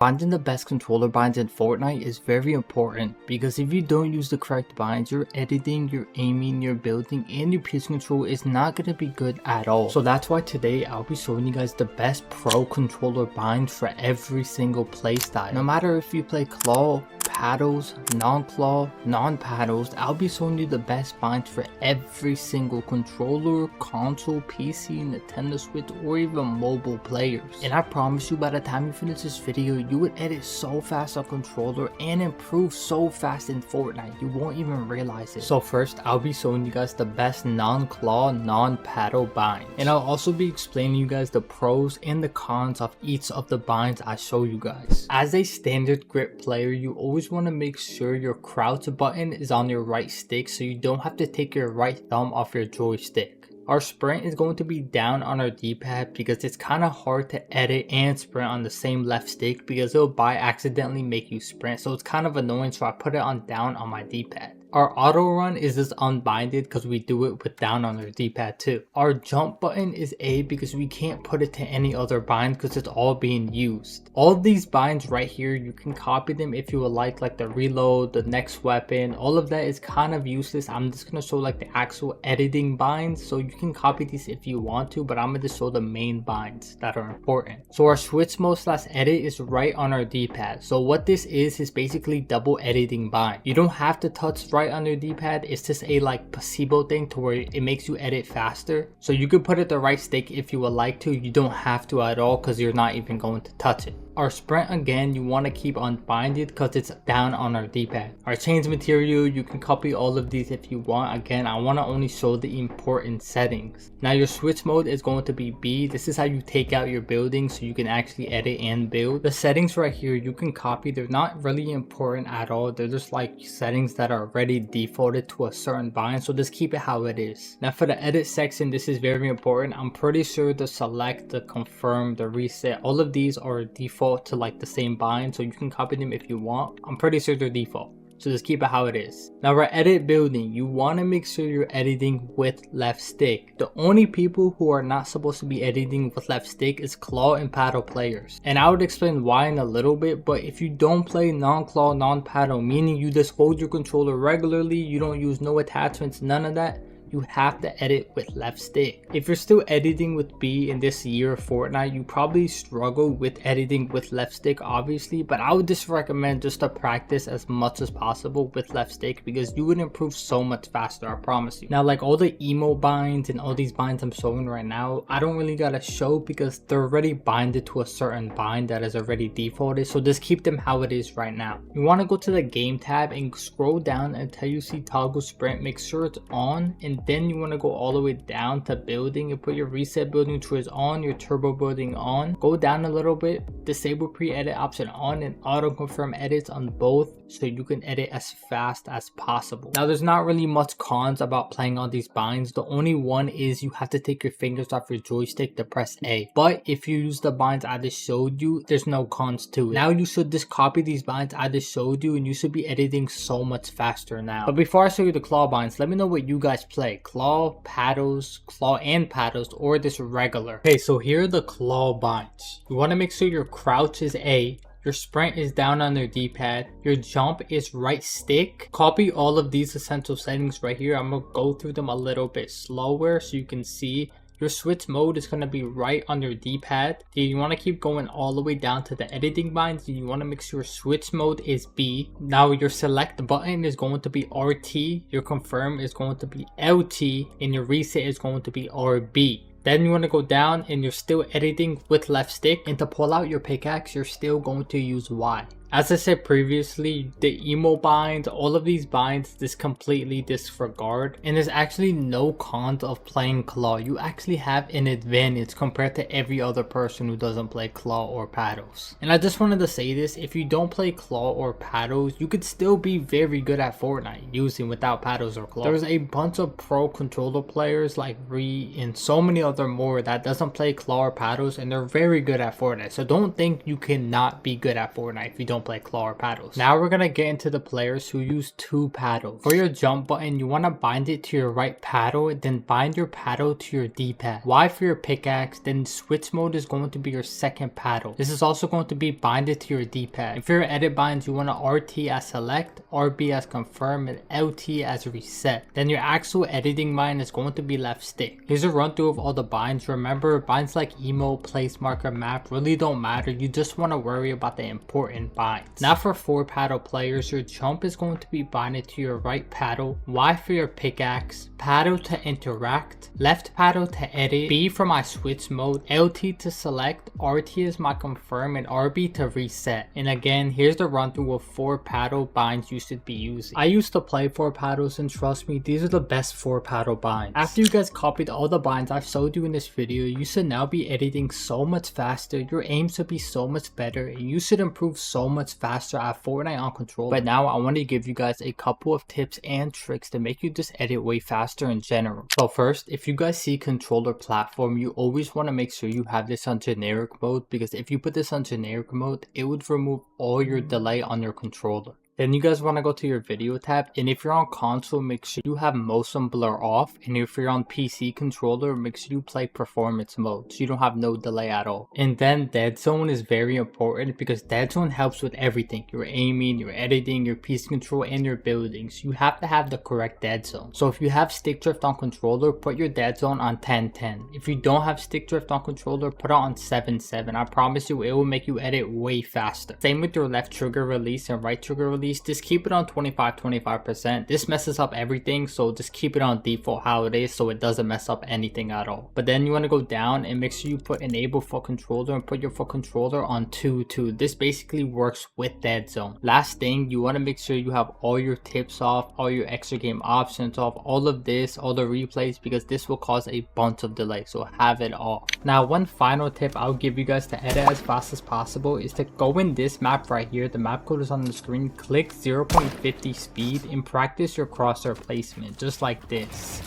Finding the best controller binds in Fortnite is very important because if you don't use the correct binds, your editing, your aiming, your building, and your PS control is not going to be good at all. So that's why today I'll be showing you guys the best pro controller binds for every single playstyle. No matter if you play claw, paddles, non-claw, non-paddles, I'll be showing you the best binds for every single controller, console, PC, Nintendo Switch, or even mobile players. And I promise you, by the time you finish this video, you would edit so fast on controller and improve so fast in Fortnite, you won't even realize it. So first, I'll be showing you guys the best non-claw, non-paddle binds. And I'll also be explaining you guys the pros and the cons of each of the binds I show you guys. As a standard grip player, you always want to make sure your crouch button is on your right stick so you don't have to take your right thumb off your joystick. Our sprint is going to be down on our D-pad because it's kind of hard to edit and sprint on the same left stick because it'll by accidentally make you sprint, so it's kind of annoying, so I put it on down on my D-pad. Our auto run is just unbinded because we do it with down on our D-pad too. Our jump button is A because we can't put it to any other bind because it's all being used. All of these binds right here, you can copy them if you would like the reload, the next weapon, all of that is kind of useless. I'm just going to show like the actual editing binds, so you can copy these if you want to, but I'm going to show the main binds that are important. So our switch mode / edit is right on our D-pad. So what this is basically double editing bind. You don't have to touch right on your D-pad, it's just a like placebo thing to where it makes you edit faster. So you could put it the right stick if you would like to, you don't have to at all because you're not even going to touch it. Our sprint, again, you want to keep unbinded because it's down on our D-pad. Our change material, you can copy all of these if you want. Again, I want to only show the important settings. Now your switch mode is going to be B. This is how you take out your building so you can actually edit and build. The settings right here you can copy. They're not really important at all. They're just like settings that are already defaulted to a certain bind, so just keep it how it is. Now for the edit section, this is very important. I'm pretty sure the select, the confirm, the reset, all of these are default to like the same bind, so you can copy them if you want. I'm pretty sure they're default, so just keep it how it is. Now for edit building, you want to make sure you're editing with left stick. The only people who are not supposed to be editing with left stick is claw and paddle players, and I would explain why in a little bit. But if you don't play non-claw, non-paddle, meaning you just hold your controller regularly, you don't use no attachments, none of that, you have to edit with left stick. If you're still editing with B in this year of Fortnite, you probably struggle with editing with left stick obviously, but I would just recommend just to practice as much as possible with left stick because you would improve so much faster, I promise you. Now like all the emo binds and all these binds I'm showing right now, I don't really gotta show because they're already binded to a certain bind that is already defaulted, so just keep them how it is right now. You want to go to the game tab and scroll down until you see toggle sprint, make sure it's on, and then you want to go all the way down to building and put your reset building choice on, your turbo building on. Go down a little bit, disable pre-edit option on, and auto confirm edits on both so you can edit as fast as possible. Now there's not really much cons about playing on these binds. The only one is you have to take your fingers off your joystick to press A, but if you use the binds I just showed you, there's no cons to it. Now you should just copy these binds I just showed you and you should be editing so much faster now. But before I show you the claw binds, let me know what you guys play. Claw, paddles, claw and paddles, or this regular. Okay, so here are the claw binds. You want to make sure your crouch is A, your sprint is down on their D-pad, your jump is right stick. Copy all of these essential settings right here. I'm going to go through them a little bit slower so you can see. Your switch mode is going to be right on your D-pad. You want to keep going all the way down to the editing binds. You want to make sure switch mode is B. Now your select button is going to be RT. Your confirm is going to be LT. And your reset is going to be RB. Then you want to go down and you're still editing with left stick. And to pull out your pickaxe, you're still going to use Y. As I said previously, the emo binds, all of these binds, this completely disregard. And there's actually no cons of playing claw. You actually have an advantage compared to every other person who doesn't play claw or paddles. And I just wanted to say this, if you don't play claw or paddles, you could still be very good at Fortnite using without paddles or claw. There's a bunch of pro controller players like Ree and so many other more that doesn't play claw or paddles and they're very good at Fortnite. So don't think you cannot be good at Fortnite if you don't don't play claw or paddles. Now we're gonna get into the players who use 2 paddles. For your jump button, you want to bind it to your right paddle, then bind your paddle to your D-pad. Y for your pickaxe, then switch mode is going to be your second paddle. This is also going to be binded to your D-pad. If your edit binds, you want to RT as select, RB as confirm, and LT as reset. Then your actual editing bind is going to be left stick. Here's a run through of all the binds. Remember, binds like emote, place marker, map really don't matter. You just want to worry about the important binds. Now for 4 paddle players, your jump is going to be binded to your right paddle, Y for your pickaxe, paddle to interact, left paddle to edit, B for my switch mode, LT to select, RT is my confirm, and RB to reset. And again, here's the run through of 4 paddle binds you should be using. I used to play 4 paddles, and trust me, these are the best 4 paddle binds. After you guys copied all the binds I've showed you in this video, you should now be editing so much faster, your aim should be so much better, and you should improve so much faster at Fortnite on controller. But now I want to give you guys a couple of tips and tricks to make you just edit way faster in general. So first, if you guys see controller platform, you always want to make sure you have this on generic mode, because if you put this on generic mode, it would remove all your delay on your controller. Then you guys want to go to your video tab, and if you're on console, make sure you have motion blur off, and if you're on PC controller, make sure you play performance mode so you don't have no delay at all. And then dead zone is very important, because dead zone helps with everything: your aiming, your editing, your PC control, and your building. So you have to have the correct dead zone. So if you have stick drift on controller, put your dead zone on 10-10. If you don't have stick drift on controller, put it on 7-7. I promise you, it will make you edit way faster. Same with your left trigger release and right trigger release. Just keep it on 25%. This messes up everything, so just keep it on default how it is so it doesn't mess up anything at all. But then you want to go down and make sure you put enable foot controller and put your foot controller on 2-2. This basically works with dead zone. Last thing, you want to make sure you have all your tips off, all your extra game options off, all of this, all the replays, because this will cause a bunch of delay, so have it off. Now one final tip I'll give you guys to edit as fast as possible is to go in this map right here. The map code is on the screen. Click 0.50 speed and practice your crosshair placement just like this.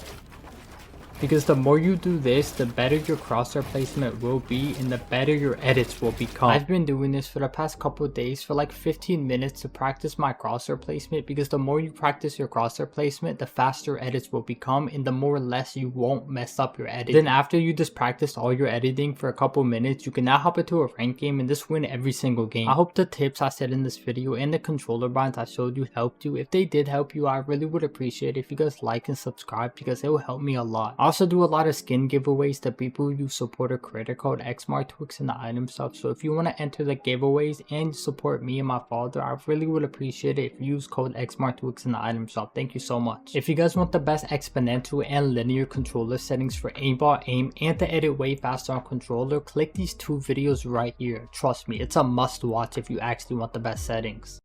Because the more you do this, the better your crosshair placement will be and the better your edits will become. I've been doing this for the past couple of days for like 15 minutes to practice my crosshair placement, because the more you practice your crosshair placement, the faster edits will become and the more or less you won't mess up your edit. Then after you just practice all your editing for a couple minutes, you can now hop into a ranked game and just win every single game. I hope the tips I said in this video and the controller binds I showed you helped you. If they did help you, I really would appreciate it if you guys like and subscribe, because it will help me a lot. I also do a lot of skin giveaways to people who support a creator code XMarTwix in the item shop. So if you want to enter the giveaways and support me and my father, I really would appreciate it if you use code XMarTwix in the item shop. Thank you so much. If you guys want the best exponential and linear controller settings for aimbot, aim, and to edit way faster on controller, click these 2 videos right here. Trust me, it's a must watch if you actually want the best settings.